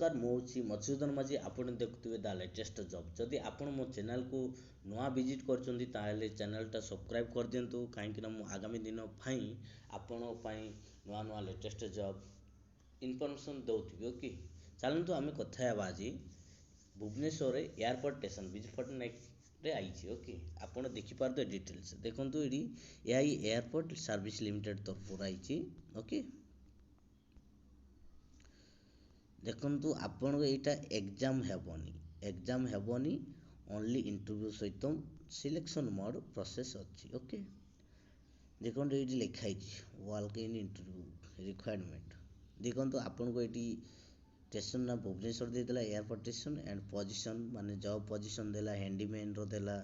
नमस्कार मु हूँ मधुसूदन माझी आपण देखुवे द लेटेस्ट जॉब जदि आपण मो चैनल को नुआ विजिट करछंती ताहेले चैनल टा सब्सक्राइब कर दियंतु काहेकि ना मु आगामी दिन पई आपण पई नुआ नुआ लेटेस्ट जॉब इनफॉरमेशन दउथिबी ओके। चलंतु आमे कथा हेबा आज भुवनेश्वर रे एयरपोर्ट स्टेशन विजयपट्टनक रे आइछि ओके। आपण देखि पारते डिटेल्स देखंतु AD AI airport service limited तरफ आइछि ओके। देखंतु आपण एटा एग्जाम हेबनी ओनली इंटरव्यू सहित सिलेक्शन मोड प्रोसेस अछि ओके। देखंतु एटी लिखा है वॉक इन इंटरव्यू रिक्वायरमेंट देखंतु आपण को एटी स्टेशन ना भुवनेश्वर दे देला एयरपोर्ट स्टेशन एंड पोजीशन माने जॉब पोजीशन देला हैंडीमैन रो देला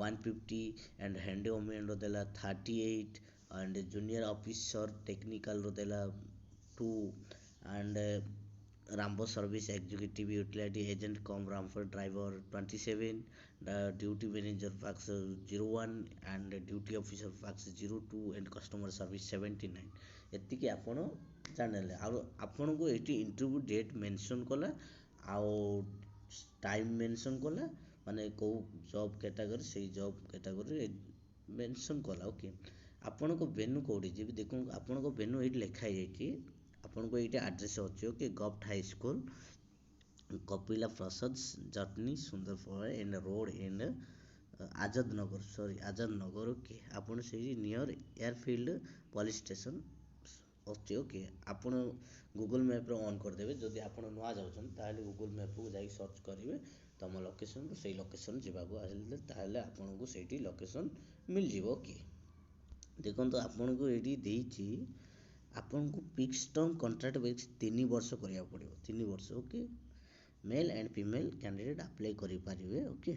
150 एंड हैंडीमैन रो देला 38 एंड जूनियर ऑफिसर टेक्निकल रो देला 2 and ramp service executive utility agent cum ramp driver 27 duty manager pax 01 and duty officer pax 02 and customer service 79 एतिकी आपण जानले आ आपण को एटी इंटरव्यू डेट मेंशन कला आ टाइम मेंशन कला माने को जॉब कैटेगरी से जॉब कैटेगरी मेंशन कला ओके। आपण को वेन्यू कोडी जे देखो आपण को वेन्यू एट लिखा है आपण को एटा एड्रेस अछि okay government high school Kapila Prasad Jatni Sundarphal and road and Azad Nagar okay. आपण से नियर एयरफील्ड पुलिस स्टेशन अछि ओके। आपण गूगल मैप रे ऑन कर देबे जदि आपण नुआ जाउछन ताले गूगल मैप को जाई सर्च करिवे तम लोकेशन को सेही लोकेशन जिबा को आइले ताले आपण को सेठी लोकेशन मिल जिवो ओके। देखंतु आपण को एडी देइछि आपन को फिक्स टर्म कॉन्ट्रैक्ट बेस 3 वर्ष करिया पड़िबो 3 वर्ष okay. Male and female candidate apply करि पारिबे ओके।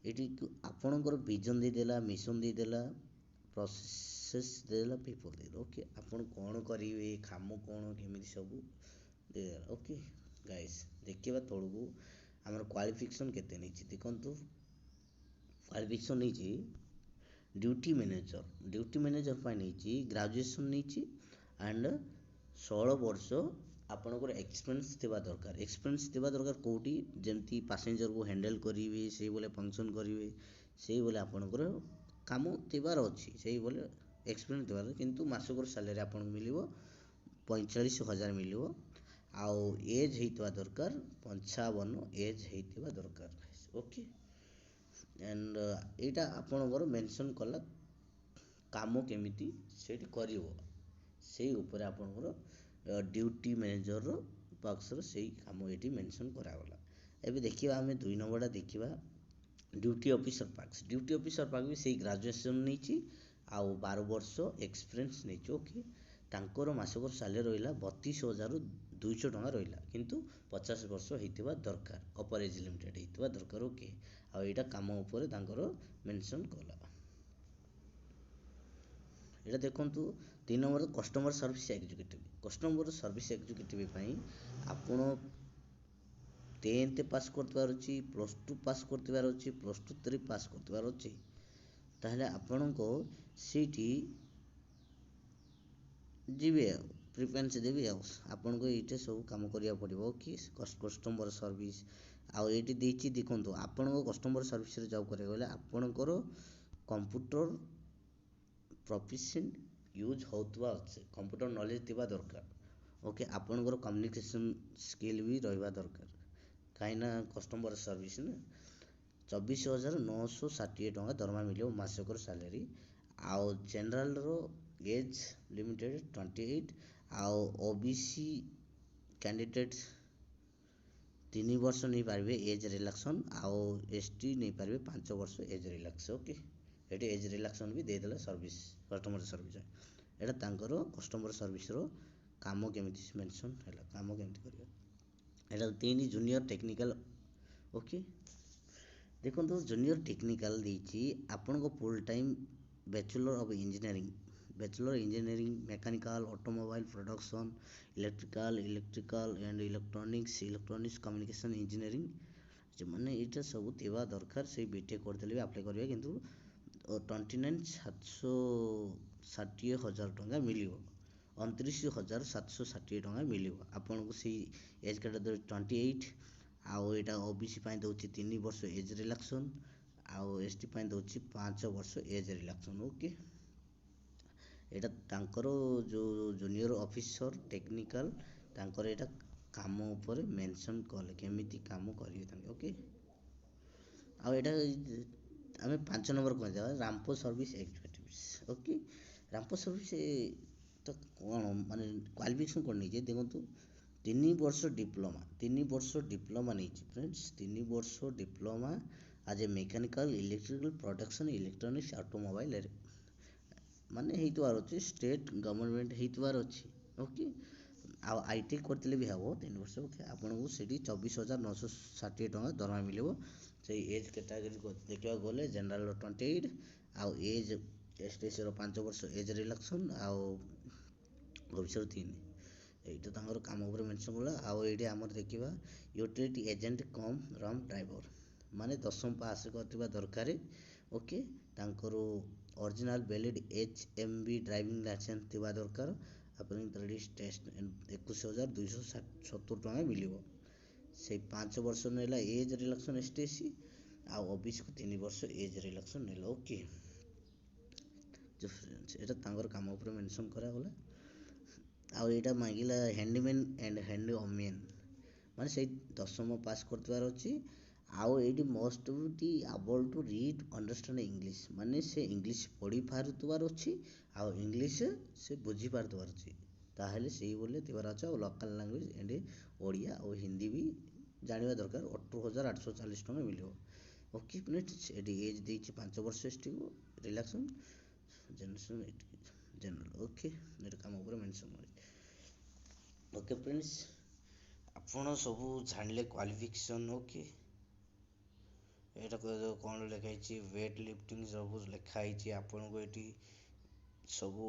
एटी आपनकर विजन दे देला मिशन दे देला प्रोसेस दे देला पेपर दे देला ओके। आपन कोन करिवे काम कोन केमिति सब दे देला ओके। गाइस देखिबा तळगु हमर क्वालिफिकेशन केते नैछि देखंतु क्वालिफिकेशन नैछि ड्यूटी मैनेजर पाई नहीं ग्रेजुएशन नहीं एंड 16 वर्ष आपनकर एक्सपीरियंस थिबा दरकार कोठी जेमती पैसेंजर को हैंडल करिवे सेही बोले फंक्शन करिवे सेही बोले आपनकर काम थिबार अछि सेही बोले एक्सपीरियंस थिबार किंतु मासकर सैलरी आपन मिलिबो 45,000 मिलिबो आ एज हेतिबा दरकार 55 एज हेतिबा दरकार ओके। एंड एटा आपनकर मेंशन कला काम केमिति सेठी करिवो सेही ऊपर आपनकर ड्यूटी मैनेजर रो बॉक्स रो सेही काम एठी मेंशन करागला। एबे देखिबा हमें 2 नंबरटा देखिबा ड्यूटी ऑफिसर पाक्स भी सेही ग्रेजुएशन नैछि आ 12 वर्ष एक्सपीरियंस नैछि ओके। तांकर मासकर सैलरी रहिला 32,200 टका रहिला किंतु 50 वर्ष हेतिबा दरकार अपर एज लिमिटेड हेतिबा दरकार ओके। आ एटा काम ऊपर तांकर मेंशन कला एटा देखंतु 3 नंबर कस्टमर सर्विस एग्जीक्यूटिव पई आपण 10th पास करतबार अछि प्लस 2 पास करतबार अछि प्लस 2 3 पास करतबार अछि ताहले आपण को सीटी जीवे प्रिफरेंस देबी आपण को एटे सब काम करिया पड़िबो कि कस्टमर सर्विस आ एटी देछि देखंतु आपण को कस्टमर सर्विस रे जॉब करे गले आपण को कंप्यूटर प्रोफिशिएंट यूज होतबा अछि कंप्यूटर नॉलेज दिबा दरकार ओके। आपण को कम्युनिकेशन स्किल भी रहबा दरकार काइना कस्टमर सर्विस ने 24,960 टका दरमा मिलियो मासकर सैलरी आ जनरल रो एज लिमिटेड 28 आ ओबीसी कैंडिडेट 3 वर्ष नहीं पारबे एज रिलैक्सन आ एसटी नहीं पारबे 5 वर्ष एज रिलैक्स ओके। एटे एज रिलैक्सन भी दे देला सर्विस कस्टमर सर्विस एटा तांकर कस्टमर सर्विस रो काम केमिति मेंशन हैला काम केमिति करियो एटा 3 जूनियर टेक्निकल ओके। देखंतु जूनियर टेक्निकल देछि आपन को full time bachelor engineering mechanical automobile production electrical and electronics communication engineering जे माने एटा सब थिबा दरकार से बीटेक करदेले भी अप्लाई करिवे किंतु 29,760,000 टका मिलियो 29,760 ଟଙ୍କା ମିଳିବ ଆପଣଙ୍କୁ। ସେଇ ଏଜ୍ କାଟାଗୋରୀ 28, ଆଉ ଏଇଟା OBC ପାଇଁ ଦେଉଛି 3 ବର୍ଷ ଏଜ୍ ରିଲାକ୍ସନ୍, ଆଉ ST ପାଇଁ ଦେଉଛି 5 ବର୍ଷ ଏଜ୍ ରିଲାକ୍ସନ୍। ଓକେ, ଏଇଟା ତାଙ୍କର ଯେଉଁ ଜୁନିୟର ଅଫିସର ଟେକ୍ନିକାଲ, ତାଙ୍କର ଏଇଟା କାମ ଉପରେ ମେନସନ୍ କଲେ କେମିତି କାମ କରିବେ ତାଙ୍କେ। ଓକେ, ଆଉ ଏଇଟା ଆମେ 5 number କହିଦେବା, Rampo service ଏକ୍ଜିକ୍ୟୁଟିଭ୍ସ। Okay, Rampo service ତ କ'ଣ ମାନେ କ୍ୱାଲିଫିକେସନ୍ କ'ଣ ନେଇଛି ଦେଖନ୍ତୁ। 3 ବର୍ଷ ଡିପ୍ଲୋମା, 3 ବର୍ଷ ଡିପ୍ଲୋମା ନେଇଛି ଫ୍ରେଣ୍ଡସ୍, 3 ବର୍ଷ ଡିପ୍ଲୋମା ଆଜ୍ ଏ ମେକାନିକାଲ ଇଲେକ୍ଟ୍ରିକାଲ ପ୍ରୋଡକ୍ସନ୍ ଇଲେକ୍ଟ୍ରୋନିକ୍ସ ଅଟୋମୋବାଇଲ ମାନେ ହେଇଥିବାର ଅଛି, ଷ୍ଟେଟ୍ ଗଭର୍ଣ୍ଣମେଣ୍ଟ ହେଇଥିବାର ଅଛି। ଓକେ, ଆଉ ITI କରିଥିଲେ ବି ହେବ 3 ବର୍ଷ। ଓକେ, ଆପଣଙ୍କୁ ସେଠି 24,960 ଟଙ୍କା ଦରମା ମିଳିବ। ସେଇ ଏଜ୍ କାଟାଗୋରୀ ଦେଖିବାକୁ ଗଲେ ଜେନେରାଲର 28, ଆଉ ଏଜ୍ STCର 5 ବର୍ଷ ଏଜ୍ ରିଲାକ୍ସନ୍, ଆଉ ଭବିଷ୍ୟତ 3। ଏଇଟା ତାଙ୍କର କାମ ଉପରେ ମେନସନ୍ କଲା। ଆଉ ଏଇଠି ଆମର ଦେଖିବା ୟୁଟିଲିଟି ଏଜେଣ୍ଟ କମ୍ ରମ୍ ଡ୍ରାଇଭର, ମାନେ 10ମ ପାସ୍ କରିଥିବା ଦରକାର। ଓକେ, ତାଙ୍କର original valid HMV driving licence ଥିବା ଦରକାର। ଆପଣଙ୍କ ଟେଷ୍ଟ 21,270 ଟଙ୍କା ମିଳିବ। ସେଇ 5 ବର୍ଷ ନେଲା ଏଜ୍ ରିଲାକ୍ସନ୍ STC, ଆଉ OBCକୁ 3 ବର୍ଷ ଏଜ୍ ରିଲାକ୍ସନ୍ ନେଲା। ଓକେ, ଏଇଟା ତାଙ୍କର କାମ ଉପରେ ମେନସନ୍ କରାଗଲା। ଆଉ ଏଇଟା ମାଗିଲା ହ୍ୟାଣ୍ଡିମ୍ୟାନ୍ ଆଣ୍ଡ ହ୍ୟାଣ୍ଡଓମ୍ୟାନ୍, ମାନେ ସେଇ 10ମ ପାସ୍ କରୁଥିବାର ଅଛି। ଆଉ ଏଇଠି ମଷ୍ଟ ବି ଆବଲ୍ ଟୁ ରିଡ୍ ଅଣ୍ଡରଷ୍ଟାଣ୍ଡ ଇଂଲିଶ, ମାନେ ସେ ଇଂଲିଶ ପଢ଼ି ପାରୁଥିବାର ଅଛି, ଆଉ ଇଂଲିଶ ସେ ବୁଝିପାରୁଥିବାର ଅଛି। ତାହେଲେ ସେଇଭଳିଆ ଥିବାର ଅଛି। ଆଉ ଲୋକାଲ୍ ଲାଙ୍ଗୁଏଜ୍ ଏଣ୍ଡ ଓଡ଼ିଆ ଆଉ ହିନ୍ଦୀ ବି ଜାଣିବା ଦରକାର। 18,840 ଟଙ୍କା ମିଳିବ। ଓକେ, ଏଠି ଏଜ୍ ଦେଇଛି 5 ବର୍ଷ STକୁ ରିଲାକ୍ସନ୍ ଜେନେରାଲ। ଓକେ, ଏଇଟା କାମ ଉପରେ ମେନସନ୍ କରିଛି। ଓକେ ଫ୍ରେଣ୍ଡସ୍, ଆପଣ ସବୁ ଜାଣିଲେ କ୍ୱାଲିଫିକେସନ୍। ଓକେ, ଏଇଟା କ'ଣ ଲେଖା ହେଇଛି, ୱେଟ୍ ଲିଫ୍ଟିଂ ସବୁ ଲେଖା ହେଇଛି। ଆପଣଙ୍କୁ ଏଠି ସବୁ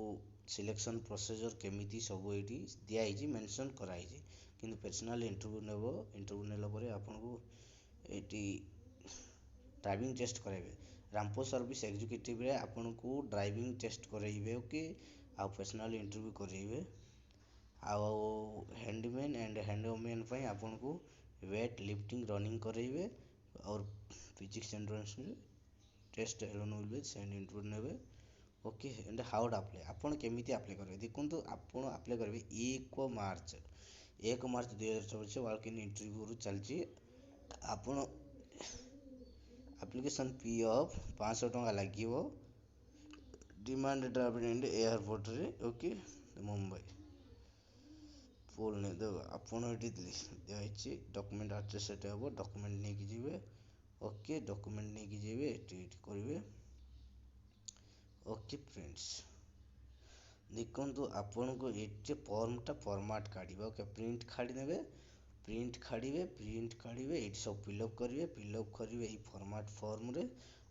ସିଲେକ୍ସନ୍ ପ୍ରୋସିଜର୍ କେମିତି ସବୁ ଏଇଠି ଦିଆହେଇଛି, ମେନସନ୍ କରାହେଇଛି। କିନ୍ତୁ ପର୍ସନାଲ୍ ଇଣ୍ଟରଭ୍ୟୁ ନେବ, ଇଣ୍ଟରଭ୍ୟୁ ନେଲା ପରେ ଆପଣଙ୍କୁ ଏଇଠି ଡ୍ରାଇଭିଂ ଟେଷ୍ଟ କରାଇବେ। ରାମ୍ପୋ ସର୍ଭିସ୍ ଏକ୍ଜିକ୍ୟୁଟିଭରେ ଆପଣଙ୍କୁ ଡ୍ରାଇଭିଂ ଟେଷ୍ଟ କରାଇବେ। ଓକେ, ଆଉ ପର୍ସନାଲ୍ ଇଣ୍ଟରଭ୍ୟୁ କରାଇବେ। ଆଉ ହ୍ୟାଣ୍ଡମ୍ୟାନ୍ ଆଣ୍ଡ ହ୍ୟାଣ୍ଡଓମ୍ୟାନ୍ ପାଇଁ ଆପଣଙ୍କୁ ୱେଟ୍ ଲିଫ୍ଟିଂ ରନିଂ କରାଇବେ। ଆଉ physical endurance test alone will send interview ନେବେ। Okay, and how to apply, ଆପଣ କେମିତି ଆପ୍ଲାଏ କରିବେ ଦେଖନ୍ତୁ। ଆପଣ ଆପ୍ଲାଏ କରିବେ 1 ମାର୍ଚ୍ଚ 2024 ୱାକ୍ ଇନ୍ ଇଣ୍ଟରଭ୍ୟୁରୁ ଚାଲିଛି। ଆପଣ ଆପ୍ଲିକେସନ୍ ଫି ଅଫ୍ 500 ଟଙ୍କା ଲାଗିବ। ଡିମାଣ୍ଡ ଡ୍ରାଫ୍ଟ ଏୟାରପୋର୍ଟରେ। ଓକେ, ମୁମ୍ବାଇ ଫୁଲ୍ ନେଇ ଦେବ। ଆପଣ ଏଠି ଦିଆହେଇଛି ଡକୁମେଣ୍ଟ ଆଡ୍ରେସ୍ ସେଠି ହେବ, ଡକୁମେଣ୍ଟ ନେଇକି ଯିବେ। ଓକେ, ଡକୁମେଣ୍ଟ ନେଇକି ଯିବେ, ଏଠି କରିବେ। ଓକେ ଫ୍ରେଣ୍ଡସ୍, ଦେଖନ୍ତୁ ଆପଣଙ୍କୁ ଏଠି ଫର୍ମଟା ଫର୍ମାଟ୍ କାଢ଼ିବେ। ଓକେ, ପ୍ରିଣ୍ଟ କାଢ଼ି ନେବେ, ପ୍ରିଣ୍ଟ କାଢ଼ିବେ, ଏଇଠି ସବୁ ଫିଲ୍ଅପ୍ କରିବେ ଏଇ ଫର୍ମରେ।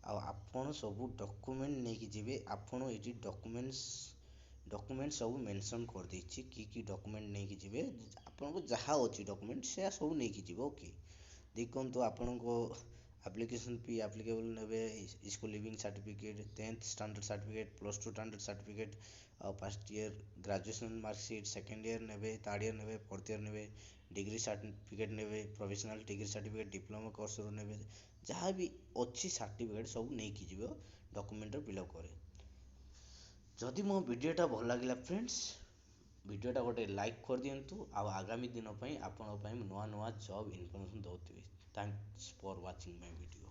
ଆଉ ଆପଣ ସବୁ ଡକୁମେଣ୍ଟ ନେଇକି ଯିବେ। ଆପଣ ଏଠି ଡକୁମେଣ୍ଟ ସବୁ ମେନସନ୍ କରିଦେଇଛି, କି ଡକୁମେଣ୍ଟ ନେଇକି ଯିବେ। ଆପଣଙ୍କ ଯାହା ଅଛି ଡକୁମେଣ୍ଟ ସେୟା ସବୁ ନେଇକି ଯିବେ। ଓକେ, ଦେଖନ୍ତୁ ଆପଣଙ୍କ ଆପ୍ଲିକେସନ୍ ଫି ଆପ୍ଲିକେବଲ୍ ନେବେ school leaving certificate, 10th standard certificate, +2 standard certificate, ଆଉ first year graduation marksheet, second year ନେବେ, ଥାର୍ଡ଼ ଇୟର୍ ନେବେ, ଫୋର୍ଥ ଇୟର୍ ନେବେ, ଡିଗ୍ରୀ ସାର୍ଟିଫିକେଟ୍ ନେବେ, ପ୍ରୋଫେସନାଲ୍ ଡିଗ୍ରୀ ସାର୍ଟିଫିକେଟ୍, ଡିପ୍ଲୋମା କୋର୍ସରୁ ନେବେ। ଯାହା ବି ଅଛି ସାର୍ଟିଫିକେଟ୍ ସବୁ ନେଇକି ଯିବ ଡକୁମେଣ୍ଟରେ ଫିଲ୍ଅପ୍ କରି। ଯଦି ମୋ ଭିଡ଼ିଓଟା ଭଲ ଲାଗିଲା ଫ୍ରେଣ୍ଡସ୍, ଭିଡ଼ିଓଟା ଗୋଟେ ଲାଇକ୍ କରିଦିଅନ୍ତୁ। ଆଉ ଆଗାମୀ ଦିନ ପାଇଁ ଆପଣଙ୍କ ପାଇଁ ନୂଆ ଜବ୍ ଇନଫର୍ମେସନ୍ ଦେଉଥିବି। Thanks for watching my video.